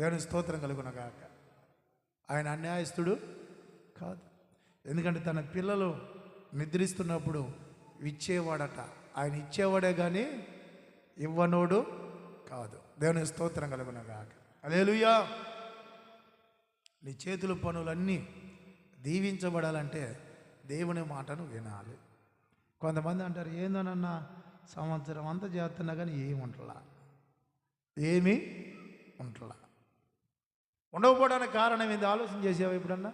దేవుని స్తోత్రం కలుగునగాక. ఆయన అన్యాయస్తుడు కాదు. ఎందుకంటే తన పిల్లలు నిద్రిస్తున్నప్పుడు ఇచ్చేవాడట. ఆయన ఇచ్చేవాడే కానీ ఇవ్వనోడు కాదు. దేవుని స్తోత్రం కలుగునగాక. హల్లెలూయా. నీ చేతుల పనులన్నీ దీవించబడాలంటే దేవుని మాటను వినాలి. కొంతమంది అంటారు, ఏందోనన్నా సంవత్సరం అంతా చేస్తున్నా కానీ ఏమీ ఉంటలా. ఉండకపోవడానికి కారణం ఏంది? ఆలోచన చేసావా?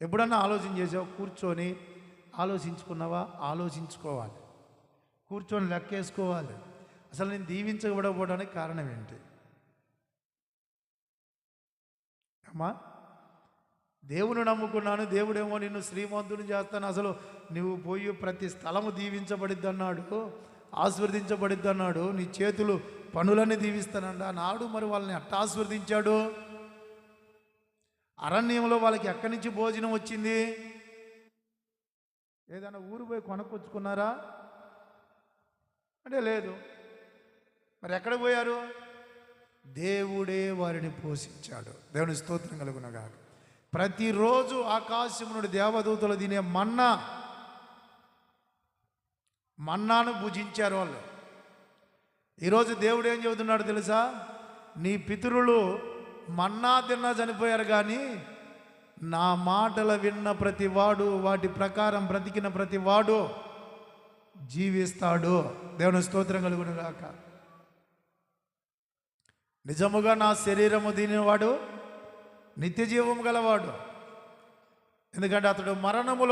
ఎప్పుడన్నా ఆలోచన చేసావా? కూర్చొని ఆలోచించుకున్నావా? ఆలోచించుకోవాలి. కూర్చొని లెక్కేసుకోవాలి. అసలు నేను దీవించబడకపోవడానికి కారణం ఏంటి? అమ్మా, దేవుని నమ్ముకున్నాను, దేవుడేమో నిన్ను శ్రీమంతుని చేస్తాను, అసలు నువ్వు పోయి ప్రతి స్థలము దీవించబడిద్ది అన్నాడు, ఆశీర్వదించబడిద్ది అన్నాడు, నీ చేతులు పనులన్నీ దీవిస్తానంట అన్నాడు. మరి వాళ్ళని ఎట్టా ఆశీర్వదించాడు? అరణ్యంలో వాళ్ళకి ఎక్కడి నుంచి భోజనం వచ్చింది? ఏదైనా ఊరు పోయి కొనుక్కొచ్చుకున్నారా అంటే లేదు. మరి ఎక్కడ పోయారు? దేవుడే వారిని పోషించాడు. దేవుని స్తోత్రం కలుగునగాక. ప్రతిరోజు ఆకాశం నుండి దేవదూతలు తినే మన్నాను భుజించారు వాళ్ళు. ఈరోజు దేవుడు ఏం చెబుతున్నాడు తెలుసా? నీ పితరులు మన్నా తిన్నా చనిపోయారు, కానీ నా మాటలు విన్న ప్రతివాడు, వాటి ప్రకారం బ్రతికిన ప్రతివాడు జీవిస్తాడు. దేవుని స్తోత్రం కలుగునుగాక. నిజముగా నా శరీరము తినేవాడు నిత్య జీవము గలవాడు. ఎందుకంటే అతడు మరణములో